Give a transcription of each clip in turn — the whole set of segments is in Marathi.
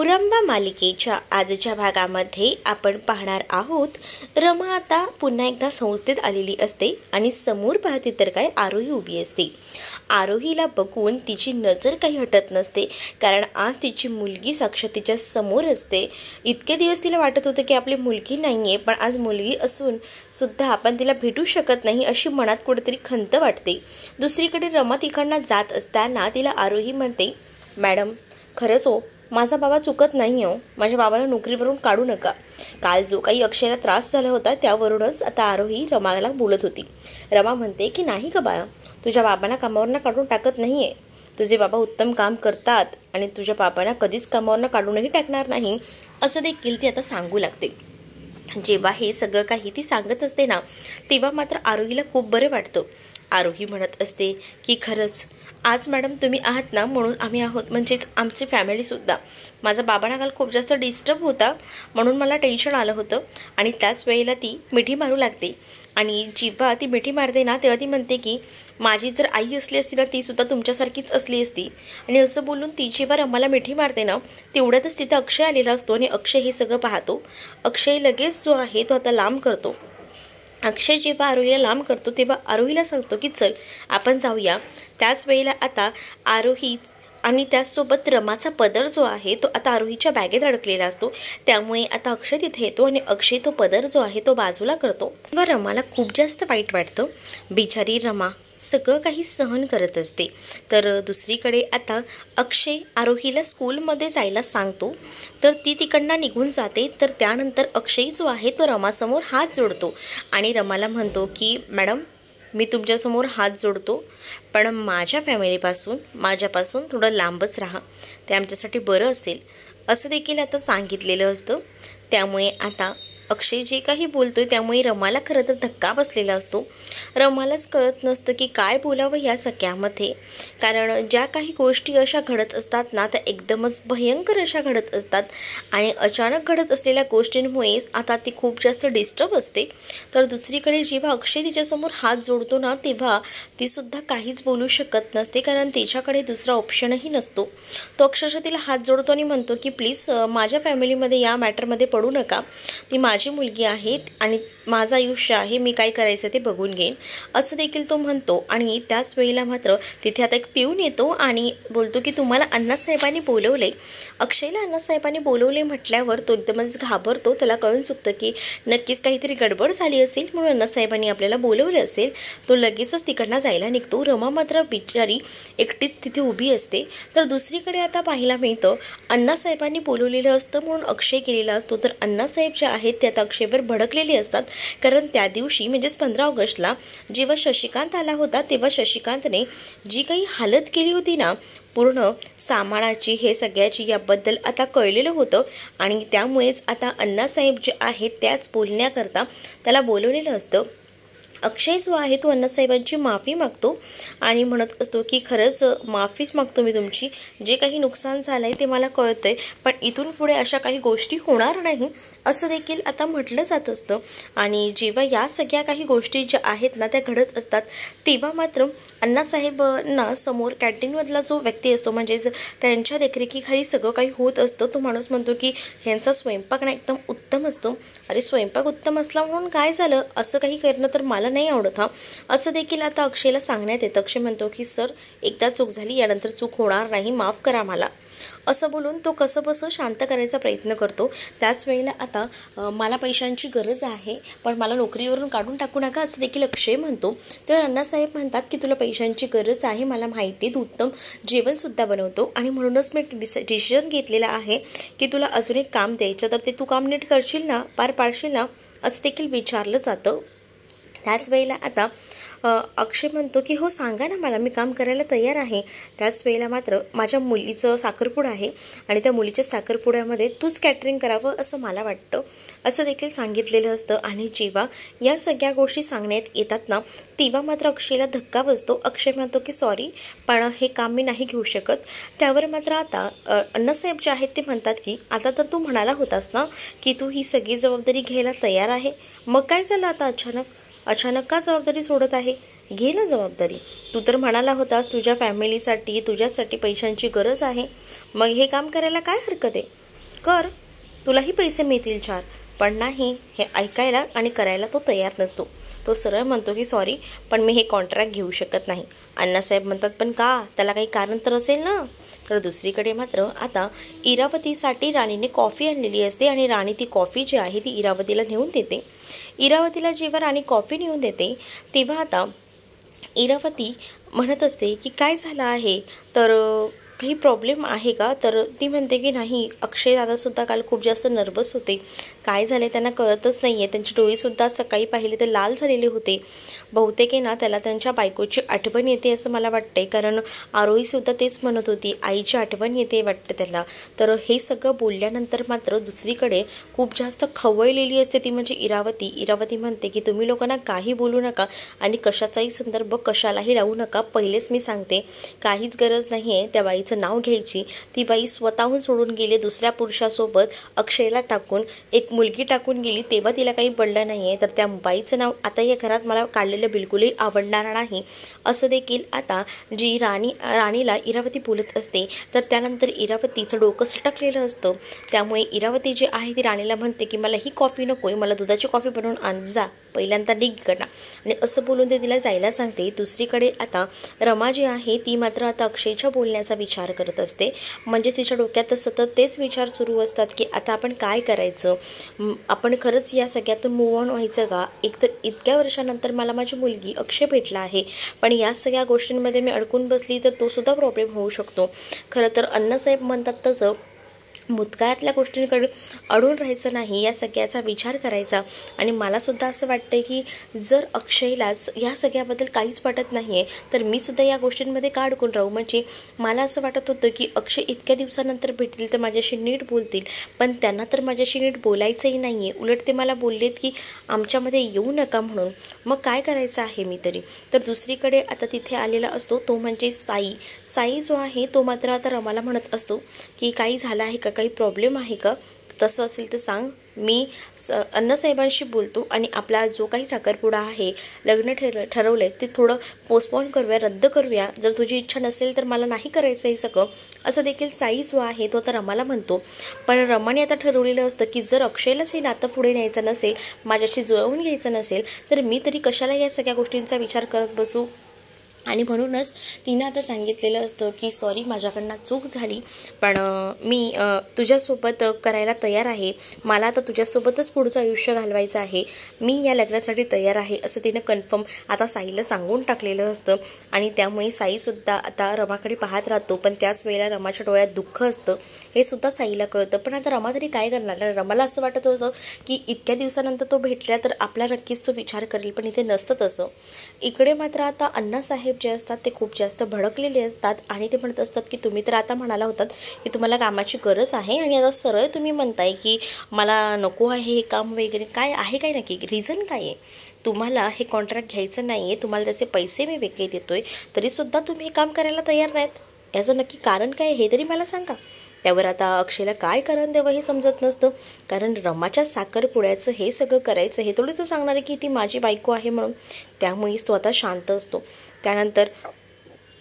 हुरंबा मालिकेच्या आजच्या भागामध्ये आपण पाहणार आहोत। रमा आता पुन्हा एकदा संस्थेत आलेली असते आणि समोर पाहते तर काय आरोही उभी असते। आरोहीला बघून तिची नजर काही हटत नसते, कारण आज तिची मुलगी साक्षात तिच्या समोर असते। इतके दिवस तिला वाटत होतं की आपली मुलगी नाहीये, पण आज मुलगी असून सुद्धा आपण तिला भेटू शकत नाही अशी मनात कुठेतरी खंत वाटते। दुसरीकडे रमा तिकडनं जात असताना तिला आरोही म्हणते, मॅडम खरंच हो, माझा बाबा चुकत नाही हो, माझ्या बाबाला नोकरीवरून काढू नका। काल जो काही अक्षयला त्रास झाला होता त्यावरूनच आता आरोही रमाला बोलत होती। रमा म्हणते की नाही का बाळा, तुझ्या बाबांना कामावरनं काढून टाकत नाहीये, तुझे बाबा उत्तम काम करतात आणि तुझ्या बाबांना कधीच कामावरनं काढूनही टाकणार नाही असं देखील ती आता सांगू लागते। जेव्हा हे सगळं काही ती सांगत असते ना, तेव्हा मात्र आरोहीला खूप बरं वाटतं। आरोही म्हणत असते की खरंच आज मॅडम तुम्ही आहात ना, म्हणून आम्ही आहोत, म्हणजेच आमची फॅमिलीसुद्धा। माझा बाबांना काल खूप जास्त डिस्टर्ब होता, म्हणून मला टेन्शन आलं होतं आणि त्याच वेळेला ती मिठी मारू लागते। आणि जेव्हा ती मिठी मारते ना, तेव्हा ती म्हणते की माझी जर आई असली असती ना, तीसुद्धा तुमच्यासारखीच असली असती। आणि असं बोलून ती जेव्हा रमाला मिठी मारते ना, तेवढ्यातच तिथं अक्षय आलेला असतो आणि अक्षय हे सगळं पाहतो। अक्षय लगेच जो आहे तो आता लांब करतो। अक्षय जेव्हा आरोहीला लांब करतो तेव्हा आरोहीला सांगतो की चल आपण जाऊया। त्याच वेळेला आता आरोही आणि त्याचसोबत रमाचा पदर जो आहे तो आता आरोहीच्या बॅगेत अडकलेला असतो, त्यामुळे आता अक्षय तिथे येतो आणि अक्षय तो पदर जो आहे तो बाजूला करतो। तेव्हा रमाला खूप जास्त वाईट वाटतं। बिचारी रमा सगळं काही सहन करत असते। तर दुसरीकडे आता अक्षय आरोहीला स्कूलमध्ये जायला सांगतो, तर ती तिकडनं निघून जाते। तर त्यानंतर अक्षय जो आहे तो रमासमोर हात जोडतो आणि रमाला म्हणतो की मॅडम मी तुमच्यासमोर हात जोडतो, पण माझ्या फॅमिलीपासून माझ्यापासून थोडं लांबच राहा, ते आमच्यासाठी बरं असेल असं देखील आता सांगितलेलं असतं। त्यामुळे आता अक्षय जे काही बोलतोय त्यामुळे रमाला खरं तर धक्का बसलेला असतो। रमालाच कळत नसतं की काय बोलावं या सगळ्यामध्ये, कारण ज्या काही गोष्टी अशा घडत असतात ना, त्या एकदमच भयंकर अशा घडत असतात आणि अचानक घडत असलेल्या गोष्टींमुळेच आता ती खूप जास्त डिस्टर्ब असते। तर दुसरीकडे जेव्हा अक्षय तिच्यासमोर हात जोडतो ना, तेव्हा तीसुद्धा काहीच बोलू शकत नसते, कारण तिच्याकडे दुसरा ऑप्शनही नसतो। तो अक्षरशः तिला हात जोडतो आणि म्हणतो की प्लीज माझ्या फॅमिलीमध्ये या मॅटरमध्ये पडू नका, ती माझी मुलगी आहे आणि माझं आयुष्य आहे, मी काय करायचं ते बघून घेईन असं देखील तो म्हणतो। आणि त्याच वेळेला मात्र तिथे आता एक पिऊन येतो आणि बोलतो की तुम्हाला अण्णासाहेबांनी बोलवले। अक्षयला अण्णासाहेबांनी बोलवले म्हटल्यावर तो एकदमच घाबरतो, त्याला कळून चुकतं की नक्कीच काहीतरी गडबड झाली असेल म्हणून अण्णासाहेबांनी आपल्याला बोलवले असेल। तो लगेचच तिकडनं जायला निघतो। रमा मात्र बिचारी एकटीच तिथे उभी असते। तर दुसरीकडे आता पाहायला मिळतं अण्णासाहेबांनी बोलवलेलं असतं म्हणून अक्षय गेलेला असतो। तर अण्णासाहेब जे आहेत ते आता अक्षयवर भडकलेले असतात, कारण त्या दिवशी म्हणजेच 15 ऑगस्टला जेव्हा शशिकांत आला होता तेव्हा शशिकांतने जी काही हालत केली होती ना पूर्ण सामानाची हे सगळ्याची, याबद्दल आता कळलेलं होतं आणि त्यामुळेच आता अण्णासाहेब जे आहेत त्याच बोलण्याकरता त्याला बोलवलेलं असतं। अक्षय जो आहे तो अण्णासाहेबांची माफी मागतो आणि म्हणत असतो की खरंच माफीच मागतो मी तुमची, जे काही नुकसान झालं आहे ते मला कळतं आहे, पण इथून पुढे अशा काही गोष्टी होणार नाही असं देखील आता म्हटलं जात असतं। आणि जेव्हा या सगळ्या काही गोष्टी ज्या आहेत ना त्या घडत असतात तेव्हा मात्र अण्णासाहेबांना समोर कॅन्टीनमधला जो व्यक्ती असतो, म्हणजेच त्यांच्या देखरेखीखाली सगळं काही होत असतं, तो माणूस म्हणतो की ह्यांचा स्वयंपाक ना एकदम उत्तम असतो। अरे स्वयंपाक उत्तम असला म्हणून काय झालं, असं काही करणं तर मला नाही आवडत हा असं देखील आता अक्षयला सांगण्यात येतं। अक्षय म्हणतो की सर एकदा चूक झाली, यानंतर चूक होणार नाही, माफ करा मला असं बोलून तो कसं बसं शांत करायचा प्रयत्न करतो। त्याच वेळेला आता मला पैशांची गरज आहे, पण मला नोकरीवरून काढून टाकू नका असं देखील अक्षय म्हणतो। तर अण्णासाहेब म्हणतात की तुला पैशांची गरज आहे, मला माहिती आहे, तू उत्तम जेवणसुद्धा बनवतो आणि म्हणूनच मी एक डिसिजन घेतलेला आहे की तुला अजून एक काम द्यायचं, तर ते तू काम नीट करशील ना, पार पाडशील ना असं देखील विचारलं जातं। त्याच वेळेला आता अक्षय म्हणतो की हो सांगा ना मला, मी काम करायला तयार आहे। त्याच वेळेला मात्र माझ्या मुलीचं साखरपुडा आहे आणि त्या मुलीच्या साखरपुड्यामध्ये तूच कॅटरिंग करावं असं मला वाटतं असं देखील सांगितलेलं असतं। आणि जेव्हा या सगळ्या गोष्टी सांगण्यात येतात ना तेव्हा मात्र अक्षयला धक्का बसतो। अक्षय म्हणतो की सॉरी, पण हे काम मी नाही घेऊ शकत। त्यावर मात्र आता अण्णासाहेब जे आहेत ते म्हणतात की आता तर तू म्हणाला होतास ना की तू ही सगळी जबाबदारी घ्यायला तयार आहे, मग काय झालं आता अचानक का जबाबदारी सोडत आहे? घे ना जबाबदारी, तू तर म्हणाला होतास तुझ्या फॅमिलीसाठी तुझ्यासाठी पैशांची गरज आहे, मग हे काम करायला काय हरकत आहे? कर, तुलाही पैसे मिळतील 4. पण नाही, हे ऐकायला आणि करायला तो तयार नसतो. तो सरळ म्हणतो की सॉरी, पण मी हे कॉन्ट्रॅक्ट घेऊ शकत नाही. अण्णासाहेब म्हणतात, पण का? त्याला काही कारण तर असेल ना. तर दुसरीकडे मात्र आता इरावतीसाठी राणीने कॉफी आणलेली असते आणि राणी ती कॉफी जी आहे ती इरावतीला नेऊन देते. इरावतीला जेव्हा राणी कॉफी नेऊन देते तेव्हा आता इरावती म्हणत असते की काय झालं आहे, तर काही प्रॉब्लेम आहे का? तर ती म्हणते की नाही, अक्षय दादासुद्धा काल खूप जास्त नर्वस होते. काय झाले त्यांना कळतच नाही आहे. त्यांची डोळेसुद्धा सकाळी पाहिले तर लाल झालेले होते. बहुतेक आहे ना त्याला त्यांच्या बायकोची आठवण येते असं मला वाटते, कारण आरोहीसुद्धा तेच म्हणत होती, आईची आठवण येते वाटतं त्याला. तर हे सगळं बोलल्यानंतर मात्र दुसरीकडे खूप जास्त खवळलेली असते ती म्हणजे इरावती. इरावती म्हणते की तुम्ही लोकांना काही बोलू नका आणि कशाचाही संदर्भ कशालाही लावू नका. पहिलेच मी सांगते, काहीच गरज नाही आहे त्या बाईचं नाव घ्यायची. ती बाई स्वतःहून सोडून गेली दुसऱ्या पुरुषासोबत, अक्षयला टाकून, एक मुलगी टाकून गेली, तेव्हा तिला काही पडलं नाही आहे. तर त्या बाईचं नाव आता या घरात मला काढलेलं बिलकुलही आवडणार नाही असं देखील आता जी राणीला इरावती बोलत असते. तर त्यानंतर इरावतीचं डोकं सटकलेलं असतं. त्यामुळे इरावती जी आहे ती राणीला म्हणते की मला ही कॉफी नको आहे, मला दुधाची कॉफी बनवून आण, जा पहिल्यांदा निघ करा. आणि असं बोलून ते तिला जायला सांगते. दुसरीकडे आता रमा जी आहे ती मात्र आता अक्षयच्या बोलण्याचा विचार करत असते. म्हणजे तिच्या डोक्यात सतत तेच विचार सुरू असतात की आता आपण काय करायचं, आपण खरंच या सगळ्यातून मूव ऑन व्हायचं का? एकतर इतक्या वर्षानंतर मला माझी मुलगी अक्षय भेटला आहे, पण या सगळ्या गोष्टींमध्ये मी अडकून बसली तर तो सुद्धा प्रॉब्लेम होऊ शकतो. खरं तर अण्णासाहेब म्हणतात तसं भूतकाळातल्या गोष्टींकडे अडून राहायचं नाही, या सगळ्याचा विचार करायचा. आणि मलासुद्धा असं वाटतं की जर अक्षयलाच या सगळ्याबद्दल काहीच वाटत नाही आहे तर मी सुद्धा या गोष्टींमध्ये का अडकून राहू. म्हणजे मला असं वाटत होतं की अक्षय इतक्या दिवसानंतर भेटतील तर माझ्याशी नीट बोलतील, पण त्यांना तर माझ्याशी नीट बोलायचंही नाही आहे. उलट ते मला बोललेत की आमच्यामध्ये येऊ नका म्हणून. मग काय करायचं आहे मी तरी. तर दुसरीकडे आता तिथे आलेला असतो तो म्हणजे साई जो आहे तो मात्र आता रमाला म्हणत असतो की काही झालं आहे का, काही प्रॉब्लेम आहे का? तसं असेल तर सांग, मी अण्णासाहेबांशी बोलतो आणि आपला जो काही साखरपुडा आहे, लग्न ठरवलं आहे ते थोडं पोस्टपोन करूया, रद्द करूया. जर तुझी इच्छा नसेल तर मला नाही करायचं हे सगळं, असं देखील साई जो आहे तो आता रमाला म्हणतो. पण रमाने आता ठरवलेलं असतं की जर अक्षयलाच हे नातं पुढे न्यायचं नसेल, माझ्याशी जुळवून घ्यायचं नसेल, तर मी तरी कशाला या सगळ्या गोष्टींचा विचार करत बसू. आणि म्हणूनच तिनं आता सांगितलेलं असतं की सॉरी, माझ्याकडनं चूक झाली, पण मी तुझ्यासोबत करायला तयार आहे. मला आता तुझ्यासोबतच पुढचं आयुष्य घालवायचं आहे, मी या लग्नासाठी तयार आहे असं तिनं कन्फर्म आता साईला सांगून टाकलेलं असतं. आणि त्यामुळे साईसुद्धा आता रमाकडे पाहत राहतो, पण त्याच वेळेला रमाच्या डोळ्यात दुःख असतं हे सुद्धा साईला कळतं. पण आता रमा तरी काय करणार. रमाला असं वाटत होतं की इतक्या दिवसानंतर तो भेटला तर आपला नक्कीच तो विचार करेल, पण इथे नसतं तसं. इकडे मात्र आता अण्णासाहेब जे असतात ते खूप जास्त भडकलेले असतात आणि ते म्हणत असतात की तुम्ही तर आता म्हणाला होतात की तुम्हाला कामाची गरज आहे आणि आता सरळ तुम्ही म्हणताय की मला नको आहे हे काम वगैरे. काय आहे, काय नक्की रिझन काय आहे? तुम्हाला हे कॉन्ट्रॅक्ट घ्यायचं नाही आहे, तुम्हाला त्याचे पैसे मी वेगळे देतोय, तरीसुद्धा तुम्ही हे काम करायला तयार नाहीत. याचं नक्की कारण काय आहे हे तरी मला सांगा. त्यावर आता अक्षयला काय कारण द्यावं हे समजत नसतं, कारण रमाच्या साखरपुड्याचं हे सगळं करायचं हे थोडी तो सांगणार आहे की ती माझी बायको आहे म्हणून. त्यामुळेच तो आता शांत असतो. त्यानंतर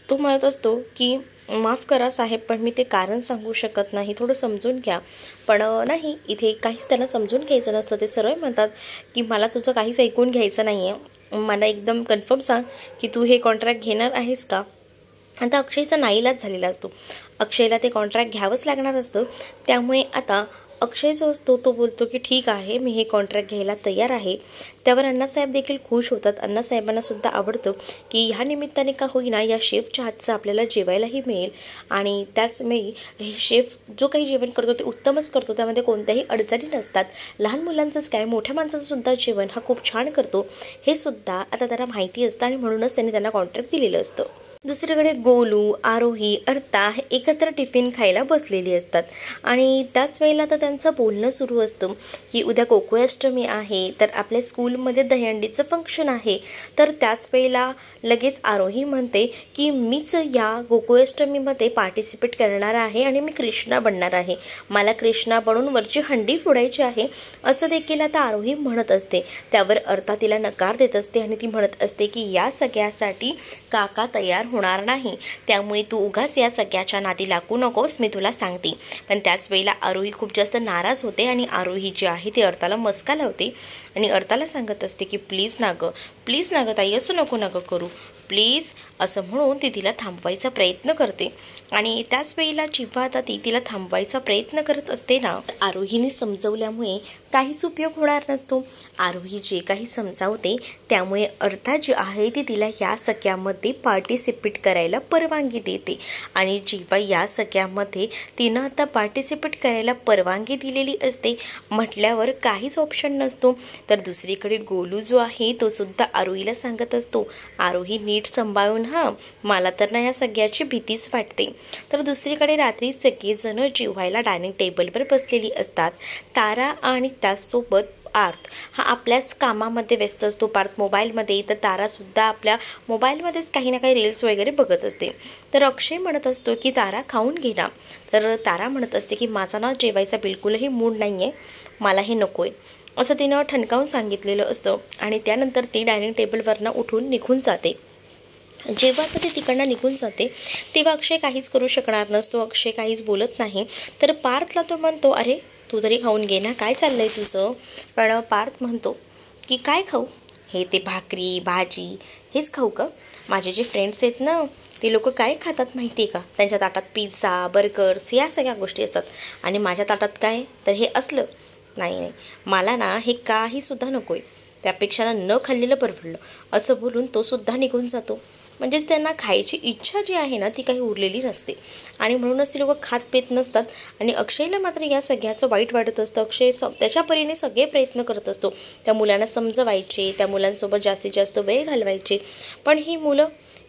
तो म्हणत असतो की माफ करा साहेब, पण मी ते कारण सांगू शकत नाही, थोडं समजून घ्या. पण नाही, इथे काहीच त्यांना समजून घ्यायचं नसतं. ते सरळ म्हणतात की मला तुझं काहीच ऐकून घ्यायचं नाही आहे, मला एकदम कन्फर्म सांग की तू हे कॉन्ट्रॅक्ट घेणार आहेस का. आता अक्षयचा नाईलाज झालेला असतो, अक्षयला ते कॉन्ट्रॅक्ट घ्यावंच लागणार असतं. त्यामुळे आता अक्षय जो असतो तो बोलतो की ठीक आहे, मी हे कॉन्ट्रॅक्ट घ्यायला तयार आहे. त्यावर अण्णासाहेब देखील खुश होतात. अण्णासाहेबांनासुद्धा आवडतं की ह्या निमित्ताने का होईना या शेफच्या हातचं आपल्याला जेवायलाही मिळेल आणि त्याचवेळी हे शेफ जो काही जेवण करतो ते उत्तमच करतो, त्यामध्ये कोणत्याही अडचणी नसतात. लहान मुलांचंच काय, मोठ्या माणसाचंसुद्धा जेवण हा खूप छान करतो, हे सुद्धा आता त्याला माहिती असतं आणि म्हणूनच त्यांनी त्यांना कॉन्ट्रॅक्ट दिलेलं असतं. दुसरीकडे गोलू, आरोही, अर्ता हे एकत्र टिफिन खायला बसलेली असतात आणि त्याच वेळेला आता त्यांचं बोलणं सुरू असतं की उद्या गोकुळाष्टमी आहे, तर आपल्या स्कूलमध्ये दहीहंडीचं फंक्शन आहे. तर त्याच वेळेला लगेच आरोही म्हणते की मीच या गोकुळाष्टमीमध्ये पार्टिसिपेट करणार आहे आणि मी कृष्णा बनणार आहे, मला कृष्णा बनून वरची हंडी फोडायची आहे, असं देखील आता आरोही म्हणत असते. त्यावर अर्ता तिला नकार देत असते आणि ती म्हणत असते की या सगळ्यासाठी काका तयार होणार नाही, त्यामुळे तू उगाच या सगळ्याच्या नादी लागू नकोस, मी तुला सांगते. पण त्याच वेळेला आरोही खूप जास्त नाराज होते आणि आरोही जी आहे ती अर्थाला मस्का लावते आणि अर्थाला सांगत असते की प्लीज ना गं ताई, असं नको करू प्लीज, असं म्हणून ती तिला थांबवायचा प्रयत्न करते. आणि त्याच वेळेला जेव्हा आता ती तिला थांबवायचा प्रयत्न करत असते ना, आरोहीने समजवल्यामुळे काहीच उपयोग होणार नसतो. आरोही जे काही समजावते त्यामुळे अर्था जी आहे ती तिला या सगळ्यामध्ये पार्टिसिपेट करायला परवानगी देते. आणि जेव्हा या सगळ्यामध्ये तिनं आता पार्टिसिपेट करायला परवानगी दिलेली असते म्हटल्यावर काहीच ऑप्शन नसतो. तर दुसरीकडे गोलू जो आहे तो सुद्धा आरोहीला सांगत असतो, आरोही नीट सांभाळून मला तर ना या सगळ्याची भीतीच वाटते. तर दुसरीकडे रात्री सगळेजण जेवायला डायनिंग टेबलवर बसलेली असतात. तारा आणि त्याचसोबत पार्थ हा आपल्याच कामामध्ये व्यस्त असतो. पार्थ मोबाईलमध्ये, तर तारासुद्धा आपल्या मोबाईलमध्येच काही ना काही रील्स वगैरे बघत असते. तर अक्षय म्हणत असतो की तारा खाऊन घे ना. तर तारा म्हणत असते की माझा ना जेवायचा बिलकुलही मूड नाही आहे, मला हे नको आहे, असं तिनं ठणकावून सांगितलेलं असतं. आणि त्यानंतर ती डायनिंग टेबलवरनं उठून निघून जाते. जेव्हा आता ती तिकडनं निघून जाते तेव्हा अक्षय काहीच करू शकणार नसतो. अक्षय काहीच बोलत नाही. तर पार्थला तो म्हणतो, अरे तू तरी खाऊन घे ना, काय चाललं आहे तुझं. पण पार्थ म्हणतो की काय खाऊ, हे ते भाकरी भाजी हेच खाऊ का. माझे जे फ्रेंड्स आहेत ना ते लोक काय खातात माहिती आहे का, त्यांच्या ताटात पिझ्झा बर्गर्स या सगळ्या गोष्टी असतात आणि माझ्या ताटात काय तर हे असलं. नाही, मला ना हे काहीसुद्धा नको आहे, त्यापेक्षा न खाल्लेलं परवडलं, असं बोलून तो सुद्धा निघून जातो. म्हणजेच त्यांना खायची इच्छा जी आहे ना ती काही उरलेली नसते आणि म्हणूनच ती लोक खात पेत नसतात. आणि अक्षयला मात्र या सगळ्याचं वाईट वाटत असतं. अक्षय त्याच्या परीने सगळे प्रयत्न करत असतो त्या मुलांना समजवायचे, त्या मुलांसोबत जास्तीत जास्त वेळ घालवायचे. पण ही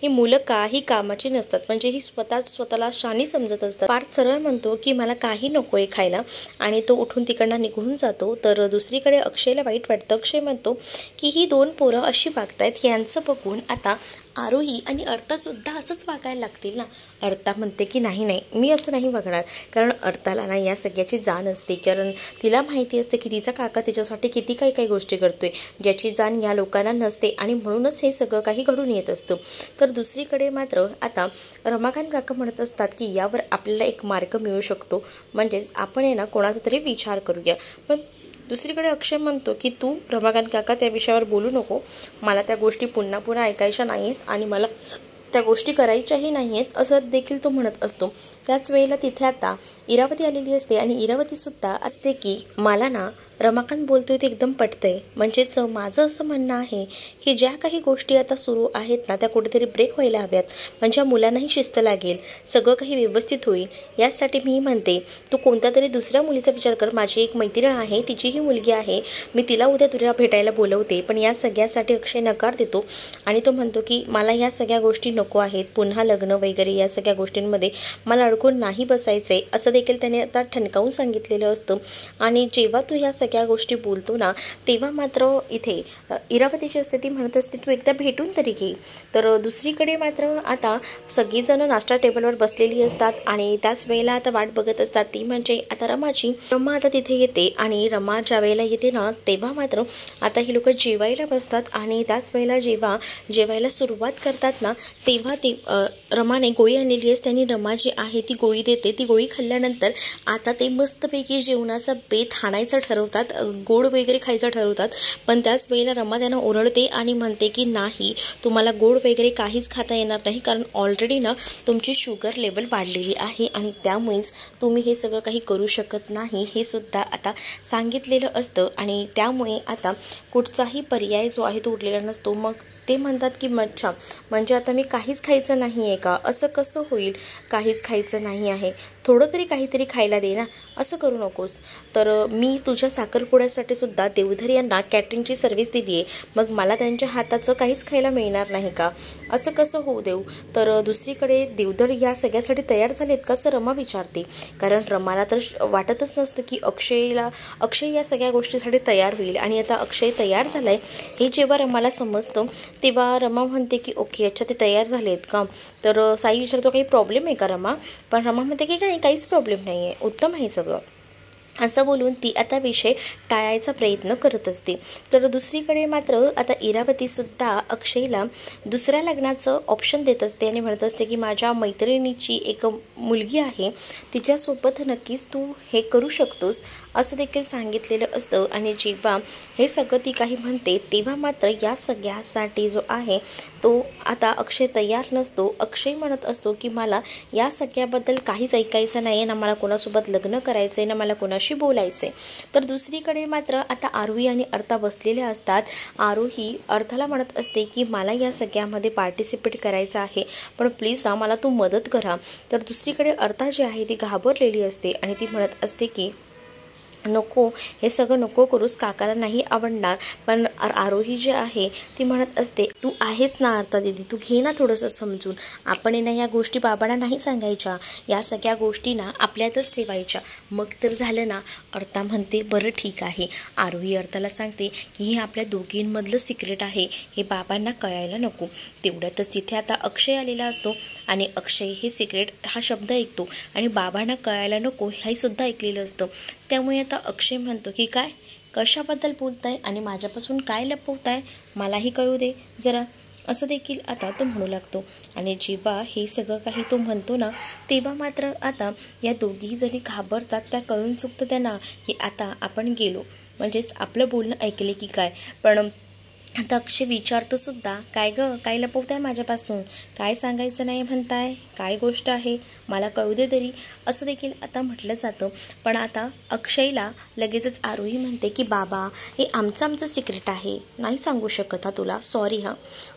मुलं काही कामाची नसतात. म्हणजे ही स्वतःला शानी समजत असतात. पार्थ सरळ म्हणतो की मला काही नको आहे खायला आणि तो उठून तिकडनं निघून जातो. तर दुसरीकडे अक्षयला वाईट वाटतं. अक्षय म्हणतो की ही दोन पोरं अशी वागतायत, यांचं बघून आता आरोही आणि अर्थासुद्धा असंच वागायला लागतील ना. अर्था म्हणते की नाही मी असं नाही वागणार, कारण अर्थाला ना या सगळ्याची जाण असते. कारण तिला माहिती असते की तिचा काका तिच्यासाठी किती काही गोष्टी करतोय ज्याची जाण या लोकांना नसते आणि म्हणूनच हे सगळं काही घडून येत असतं. तर दुसरीकडे मात्र आता रमाकांत काका म्हणत असतात की यावर आपल्याला एक मार्ग मिळू शकतो, म्हणजेच आपण आहे ना कोणाचा तरी विचार करूया. पण दुसरीकडे अक्षय म्हणतो की तू रमाकांत काका त्या विषयावर बोलू नको, मला त्या गोष्टी पुन्हा ऐकायच्या नाही आहेत आणि मला त्या गोष्टी करायच्याही नाही आहेत, असं देखील तो म्हणत असतो. त्याच वेळेला तिथे आता इरावती आलेली असते आणि इरावतीसुद्धा असते की मला ना रमाकांत बोलतोय ते एकदम पटतंय. म्हणजेच माझं असं म्हणणं आहे की ज्या काही गोष्टी आता सुरू आहेत ना त्या कुठेतरी ब्रेक व्हायला हव्यात, म्हणजे मुलांनाही शिस्त लागेल, सगळं काही व्यवस्थित होईल. यासाठी मी म्हणते तू कोणत्या तरी दुसऱ्या मुलीचा विचार कर. माझी एक मैत्रीण आहे, तिचीही मुलगी आहे, मी तिला उद्या तुला भेटायला बोलवते. पण या सगळ्यासाठी अक्षय नकार देतो आणि तो म्हणतो की मला या सगळ्या गोष्टी नको आहेत, पुन्हा लग्न वगैरे या सगळ्या गोष्टींमध्ये मला अडकून नाही बसायचं आहे, असं देखील त्याने आता ठणकावून सांगितलेलं असतं. आणि जेव्हा तू ह्या सगळ्या गोष्टी बोलतो ना तेव्हा मात्र इथे इरावतीची असते ती म्हणत असते तू एकदा भेटून तरी घे. तर दुसरीकडे मात्र आता सगळीजणं नाश्ता टेबलवर बसलेली असतात आणि त्याच वेळेला आता वाट बघत असतात ती म्हणजे आता रमा आता तिथे येते. आणि रमा ज्या वेळेला येते ना तेव्हा मात्र आता ही लोक जेवायला बसतात आणि त्याच वेळेला जेव्हा जेवायला सुरुवात करतात ना तेव्हा ते रमाने गोळी आणलेली असते आणि रमा जी आहे ती गोळी देते. ती गोळी खाल्ल्यानंतर आता ते मस्तपैकी जेवणाचा बेत हाणायचा ठरवतात, गोड वगैरे खायचं ठरवतात. पण त्याच वेळेला रमा त्यांना ओरडते आणि म्हणते की नाही, तुम्हाला गोड वगैरे काहीच खाता येणार नाही, कारण ऑलरेडी ना तुमची शुगर लेवल वाढलेली आहे आणि त्यामुळेच तुम्ही हे सगळं काही करू शकत नाही, हे सुद्धा आता सांगितलेलं असतं. आणि त्यामुळे आता कुठचाही पर्याय जो आहे तो उरलेला नसतो. मग ते म्हणतात की मच्छा म्हणजे आता मी काहीच खायचं नाही आहे का, असं कसं होईल, काहीच खायचं नाही आहे, थोडं तरी काहीतरी खायला दे ना, असं करू नकोस. तर मी तुझ्या साखरपुड्यासाठी सुद्धा देवधर यांना कॅटरिंगची सर्व्हिस दिली आहे, मग मला त्यांच्या हाताचं काहीच खायला मिळणार नाही का, असं कसं होऊ देऊ. तर दुसरीकडे देवधर या सगळ्यासाठी तयार झालेत का असं रमा विचारते, कारण रमाला तर वाटतच नसतं की अक्षय या सगळ्या गोष्टीसाठी तयार होईल. आणि आता अक्षय तयार झाला आहे हे जेव्हा रमाला समजतं तेव्हा रमा म्हणते की ओके अच्छा ते तयार झाले आहेत का. तर साई विचारतो काही प्रॉब्लेम आहे का रमा, पण रमा म्हणते की काहीच प्रॉब्लेम नाही आहे, उत्तम आहे सगळं. असं बोलून ती आता विषय टाळायचा प्रयत्न करत असते. तर दुसरीकडे मात्र आता इरावतीसुद्धा अक्षयला दुसऱ्या लग्नाचं ऑप्शन देत असते आणि म्हणत असते की माझ्या मैत्रिणीची एक मुलगी आहे, तिच्यासोबत नक्कीच तू हे करू शकतोस असं देखील सांगितलेलं असतं. आणि जेव्हा हे सगळं ती काही म्हणते तेव्हा मात्र या सगळ्यासाठी जो आहे तो आता अक्षय तयार नसतो. अक्षय म्हणत असतो की मला या सगळ्याबद्दल काहीच ऐकायचं नाही आहे, ना मला कोणासोबत लग्न करायचं आहे, ना मला कोणाशी बोलायचं आहे. तर दुसरीकडे मात्र आता आरोही आणि अर्था बसलेल्या असतात. आरोही अर्थाला म्हणत असते की मला या सगळ्यामध्ये पार्टिसिपेट करायचं आहे, पण प्लीज ना मला तू मदत करा. तर दुसरीकडे अर्था जी आहे ती घाबरलेली असते आणि ती म्हणत असते की नको, हे सगळं नको करूस, काकाला नाही आवडणार. पण आरोही जी आहे ती म्हणत असते तू आहेस ना अर्था दीदी, तू घे ना थोडंसं समजून. आपण ना या गोष्टी बाबांना नाही सांगायच्या, या सगळ्या गोष्टी ना आपल्यातच ठेवायच्या, मग तर झालं ना. अर्था म्हणते बरं ठीक आहे. आरोही अर्थाला सांगते की हे आपल्या दोघींमधलं सिक्रेट आहे, हे बाबांना कळायला नको. तेवढ्यातच तिथे आता अक्षय आलेला असतो आणि अक्षय हे सिक्रेट हा शब्द ऐकतो आणि बाबांना कळायला नको हे सुद्धा ऐकलेलं असतं. त्यामुळे आता अक्षय म्हणतो की काय, कशाबद्दल बोलताय आणि माझ्यापासून काय लपवताय, मलाही कळू दे जरा, असं देखील आता तो म्हणू लागतो. आणि जेव्हा हे सगळं काही तो म्हणतो ना तेव्हा मात्र आता या दोघी जणी घाबरतात. त्या कळून चुकतं त्यांना की आता आपण गेलो म्हणजेच आपलं बोलणं ऐकले की काय. पण आता अक्षय विचारतो सुद्धा काय गं, काय लपवताय माझ्यापासून, काय सांगायचं नाही म्हणताय, काय गोष्ट आहे मला कळू दे तरी, असं देखील आता म्हटलं जातं. पण आता अक्षयला लगेचच आरोही म्हणते की बाबा हे आमचं सिक्रेट आहे, नाही सांगू शकत हा तुला, सॉरी हां,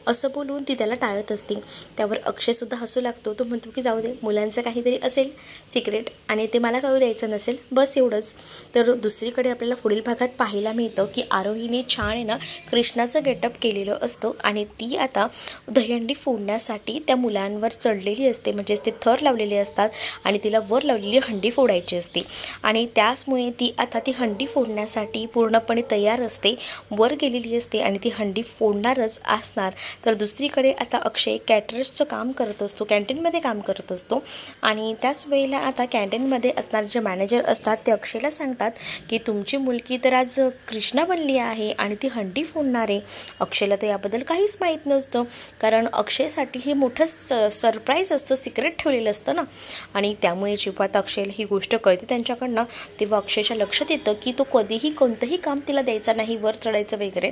असं बोलून ती त्याला टाळत असते. त्यावर अक्षयसुद्धा हसू लागतो. तो म्हणतो की जाऊ दे, मुलांचं काहीतरी असेल सिक्रेट आणि ते मला कळू द्यायचं नसेल, बस एवढंच. तर दुसरीकडे आपल्याला पुढील भागात पाहायला मिळतं की आरोहीने छान आहे ना कृष्णाचं गेटअप केलेलं असतं आणि ती आता दहीहंडी फोडण्यासाठी त्या मुलांवर चढलेली असते, म्हणजेच ते थर लावलेले असतात आणि तिला वर लावलेली हंडी फोडायची असते. आणि त्याचमुळे ती आता ती हंडी फोडण्यासाठी पूर्णपणे तयार असते, वर गेलेली असते आणि ती हंडी फोडणारच असणार. तर दुसरीकडे आता अक्षय कॅटरर्सचं काम करत असतो, कॅन्टीनमध्ये काम करत असतो. आणि त्याच वेळेला आता कॅन्टीनमध्ये असणारे जे मॅनेजर असतात ते अक्षयला सांगतात की तुमची मुलगी तर आज कृष्णा बनली आहे आणि ती हंडी फोडणार आहे. अक्षयला तर याबद्दल काहीच माहीत नसतं, कारण अक्षयसाठी हे मोठं सरप्राईज असतं, सिक्रेट ठेवलेलं असतं ना. आणि त्यामुळे जेव्हा आता अक्षयला ही गोष्ट कळते त्यांच्याकडनं तेव्हा अक्षयच्या लक्षात येतं की तो कधीही कोणतंही काम तिला द्यायचा नाही, वर चढायचं वगैरे.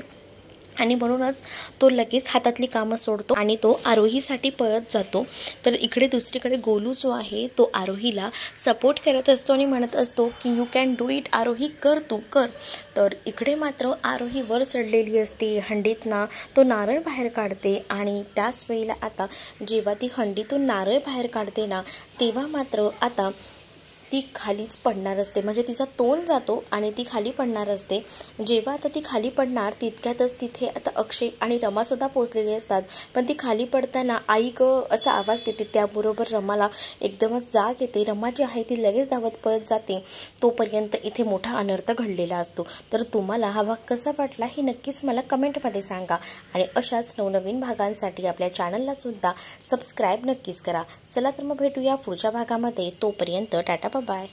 आणि म्हणूनच तो लगेच हातातली कामं सोडतो आणि तो आरोहीसाठी पळत जातो. तर इकडे दुसरीकडे गोलू जो आहे तो आरोहीला सपोर्ट करत असतो आणि म्हणत असतो की यू कॅन डू इट आरोही, कर तू कर. तर इकडे मात्र आरोही वर चढलेली असते, हंडीतनं तो नारळ बाहेर काढते आणि त्याच वेळेला आता जेव्हा ती हंडीतून नारळ बाहेर काढते ना तेव्हा मात्र आता ती खालीच पडणार असते, म्हणजे तिचा तोल जातो आणि ती खाली पडणार असते. जेव्हा आता ती खाली पडणार तितक्यातच तिथे आता अक्षय आणि रमासुद्धा पोचलेली असतात. पण ती खाली पडताना आई ग असा आवाज देते, त्याबरोबर रमाला एकदमच जाग येते. रमा जी आहे ती लगेच धावत पळत जाते. तोपर्यंत इथे मोठा अनर्थ घडलेला असतो. तर तुम्हाला हा भाग कसा वाटला हे नक्कीच मला कमेंटमध्ये सांगा आणि अशाच नवनवीन भागांसाठी आपल्या चॅनलला सुद्धा सबस्क्राईब नक्कीच करा. चला तर मग भेटूया पुढच्या भागामध्ये. तोपर्यंत टाटा बाय.